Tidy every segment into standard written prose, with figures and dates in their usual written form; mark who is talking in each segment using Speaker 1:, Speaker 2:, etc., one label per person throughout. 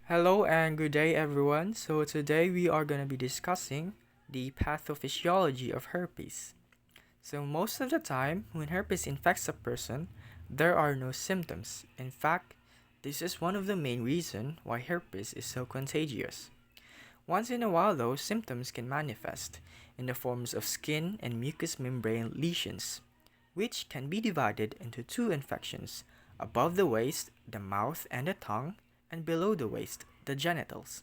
Speaker 1: Hello and good day, everyone. So, today we are going to be discussing the pathophysiology of herpes. So, most of the time, when herpes infects a person, there are no symptoms. In fact, this is one of the main reasons why herpes is so contagious. Once in a while, though, symptoms can manifest in the forms of skin and mucous membrane lesions, which can be divided into two infections: above the waist, the mouth and the tongue, and below the waist, the genitals.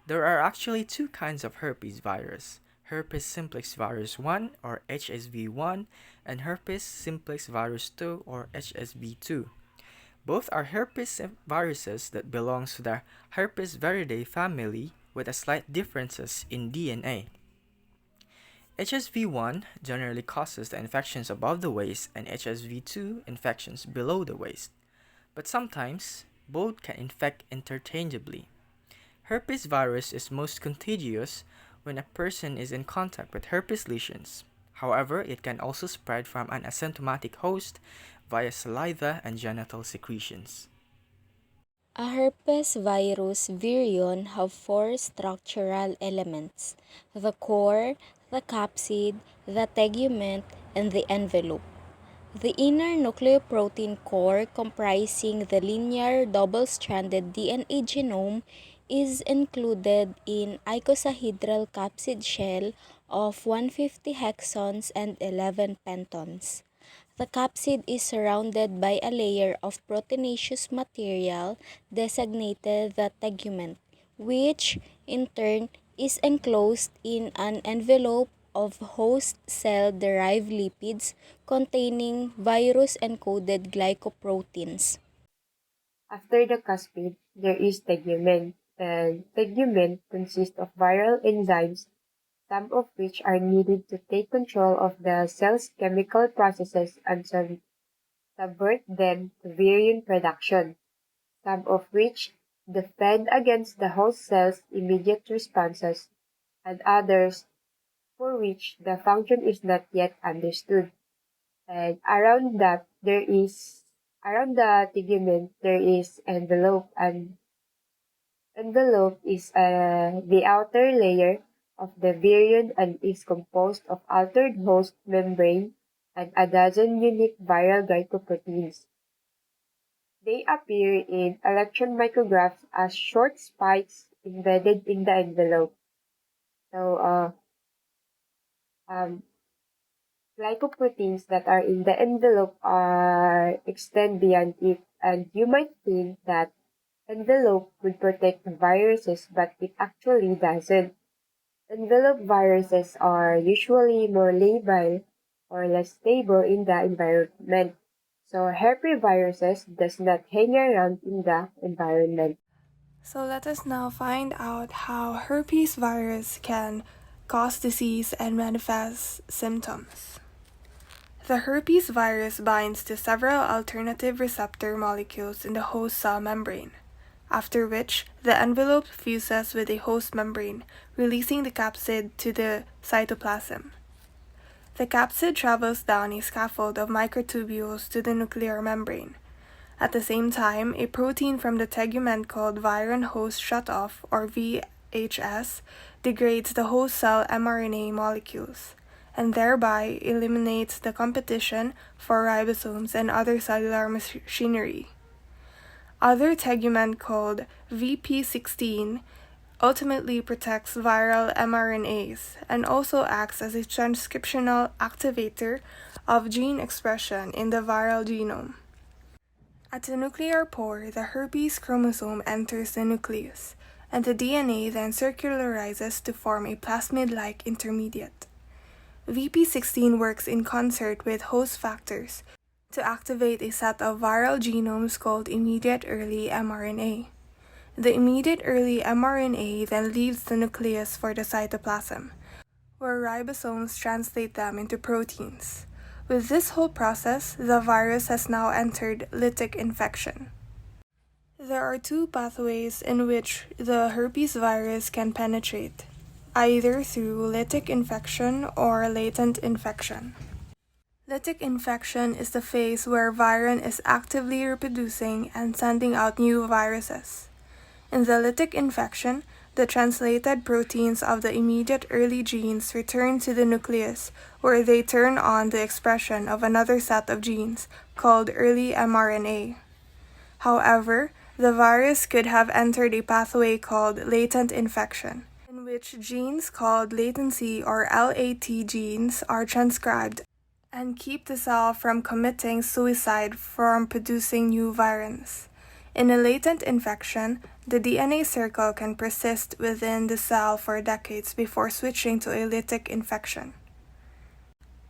Speaker 1: There are actually two kinds of herpes virus: herpes simplex virus 1 or HSV1 and herpes simplex virus 2 or HSV2. Both are herpes viruses that belongs to the Herpes viridae family with a slight differences in DNA. HSV1 generally causes the infections above the waist and HSV2 infections below the waist, but sometimes both can infect interchangeably. Herpes virus is most contagious when a person is in contact with herpes lesions. However, it can also spread from an asymptomatic host via saliva and genital secretions.
Speaker 2: A herpes virus virion have four structural elements: the core, the capsid, the tegument, and the envelope. The inner nucleoprotein core, comprising the linear double-stranded DNA genome, is included in icosahedral capsid shell of 150 hexons and 11 pentons. The capsid is surrounded by a layer of proteinaceous material designated the tegument, which in turn is enclosed in an envelope of host cell-derived lipids containing virus-encoded glycoproteins.
Speaker 3: After the caspid, there is tegument, and tegument consists of viral enzymes, some of which are needed to take control of the cell's chemical processes and subvert them to virion production, some of which defend against the host cell's immediate responses, and others for which the function is not yet understood. And around the tegument there is envelope, and envelope is the outer layer of the virion and is composed of altered host membrane and a dozen unique viral glycoproteins. They appear in electron micrographs as short spikes embedded in the envelope. So, um, glycoproteins that are in the envelope are extend beyond it, and you might think that envelope would protect viruses, but it actually doesn't. Envelope viruses are usually more labile or less stable in the environment. So herpes does not hang around in the environment.
Speaker 4: So let us now find out how herpes virus can cause disease and manifest symptoms. The herpes virus binds to several alternative receptor molecules in the host cell membrane, after which the envelope fuses with a host membrane, releasing the capsid to the cytoplasm. The capsid travels down a scaffold of microtubules to the nuclear membrane. At the same time, a protein from the tegument called virion host shutoff, or VHS, degrades the host cell mRNA molecules, and thereby eliminates the competition for ribosomes and other cellular machinery. Other tegument called VP16 ultimately protects viral mRNAs and also acts as a transcriptional activator of gene expression in the viral genome. At the nuclear pore, the herpes chromosome enters the nucleus, and the DNA then circularizes to form a plasmid-like intermediate. VP16 works in concert with host factors to activate a set of viral genomes called immediate early mRNA. The immediate early mRNA then leaves the nucleus for the cytoplasm, where ribosomes translate them into proteins. With this whole process, the virus has now entered lytic infection. There are two pathways in which the herpes virus can penetrate, either through lytic infection or latent infection. Lytic infection is the phase where virion is actively reproducing and sending out new viruses. In the lytic infection, the translated proteins of the immediate early genes return to the nucleus, where they turn on the expression of another set of genes called early mRNA. However, the virus could have entered a pathway called latent infection, in which genes called latency or LAT genes are transcribed and keep the cell from committing suicide from producing new virins. In a latent infection, the DNA circle can persist within the cell for decades before switching to a lytic infection.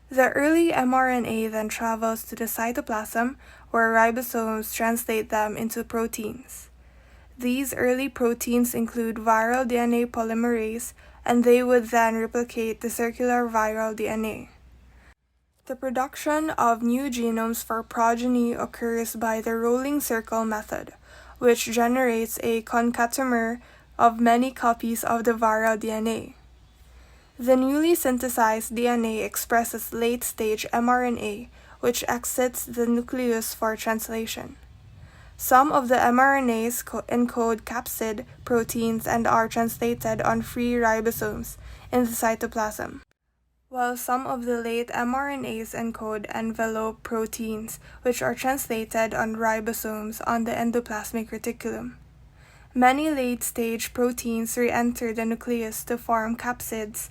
Speaker 4: The early mRNA then travels to the cytoplasm, where ribosomes translate them into proteins. These early proteins include viral DNA polymerase, and they would then replicate the circular viral DNA. The production of new genomes for progeny occurs by the rolling circle method, which generates a concatemer of many copies of the viral DNA. The newly synthesized DNA expresses late-stage mRNA, which exits the nucleus for translation. Some of the mRNAs encode capsid proteins and are translated on free ribosomes in the cytoplasm, while some of the late mRNAs encode envelope proteins, which are translated on ribosomes on the endoplasmic reticulum. Many late-stage proteins re-enter the nucleus to form capsids,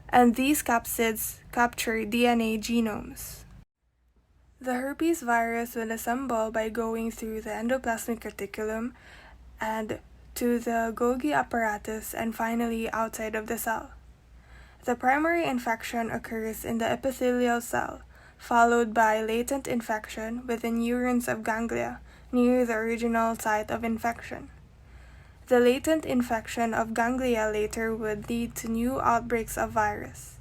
Speaker 4: and these capsids capture DNA genomes. The herpes virus will assemble by going through the endoplasmic reticulum and to the Golgi apparatus and finally outside of the cell. The primary infection occurs in the epithelial cell, followed by latent infection within neurons of ganglia near the original site of infection. The latent infection of ganglia later would lead to new outbreaks of virus.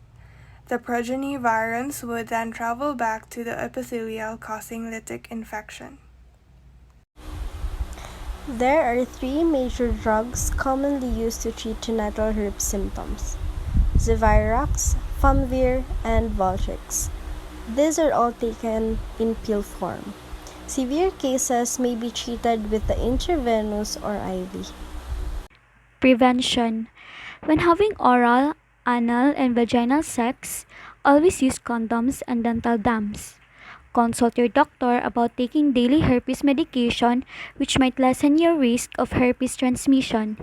Speaker 4: The progeny virins would then travel back to the epithelial, causing lytic infection.
Speaker 2: There are three major drugs commonly used to treat genital herpes symptoms: Zevirax, Famvir, and Valtrix. These are all taken in pill form. Severe cases may be treated with the intravenous or IV.
Speaker 5: Prevention. When having oral, anal, and vaginal sex, always use condoms and dental dams. Consult your doctor about taking daily herpes medication, which might lessen your risk of herpes transmission.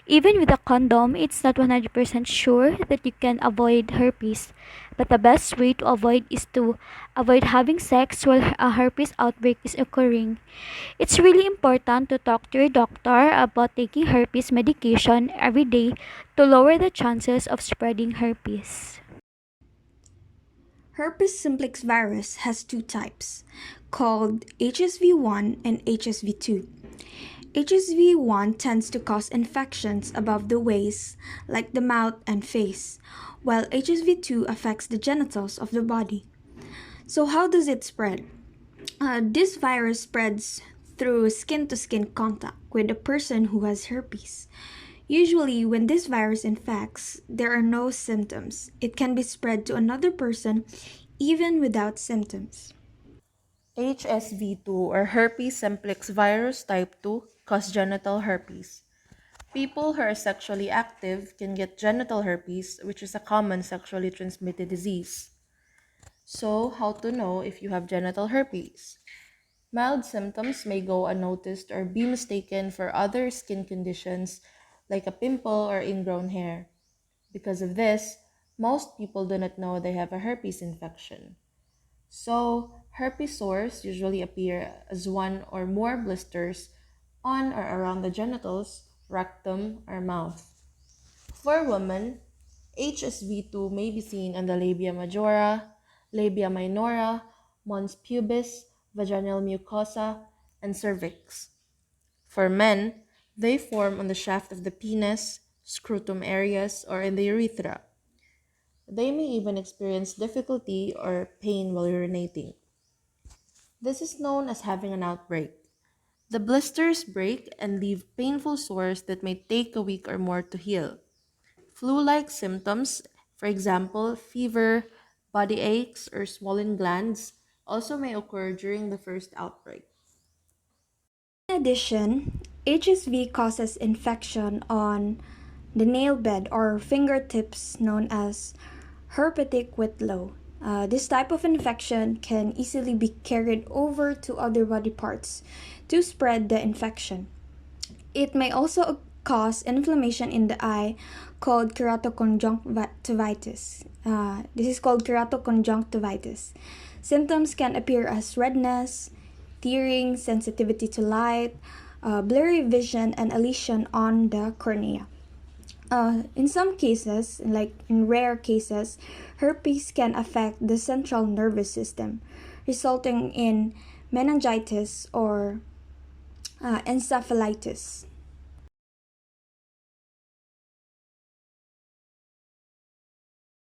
Speaker 5: Even with a condom, it's not 100% sure that you can avoid herpes, but the best way to avoid is to avoid having sex while a herpes outbreak is occurring. It's really important to talk to your doctor about taking herpes medication every day to lower the chances of spreading herpes.
Speaker 6: Herpes simplex virus has two types, called HSV1 and HSV2. HSV1 tends to cause infections above the waist, like the mouth and face, while HSV2 affects the genitals of the body. So, how does it spread? This virus spreads through skin to skin contact with a person who has herpes. Usually, when this virus infects, there are no symptoms. It can be spread to another person even without symptoms.
Speaker 7: HSV2 or herpes simplex virus type 2 cause genital herpes. People who are sexually active can get genital herpes, which is a common sexually transmitted disease. So, how to know if you have genital herpes? Mild symptoms may go unnoticed or be mistaken for other skin conditions like a pimple or ingrown hair. Because of this, most people do not know they have a herpes infection. So, herpes sores usually appear as one or more blisters on or around the genitals, rectum, or mouth. For women, HSV2 may be seen on the labia majora, labia minora, mons pubis, vaginal mucosa, and cervix. For men, they form on the shaft of the penis, scrotum areas, or in the urethra. They may even experience difficulty or pain while urinating. This is known as having an outbreak. The blisters break and leave painful sores that may take a week or more to heal. Flu-like symptoms, for example, fever, body aches, or swollen glands, also may occur during the first outbreak.
Speaker 6: In addition, HSV causes infection on the nail bed or fingertips known as herpetic whitlow. This type of infection can easily be carried over to other body parts to spread the infection. It may also cause inflammation in the eye called keratoconjunctivitis. This is called keratoconjunctivitis. Symptoms can appear as redness, tearing, sensitivity to light, blurry vision, and a lesion on the cornea. In some cases, like in rare cases, herpes can affect the central nervous system, resulting in meningitis or encephalitis.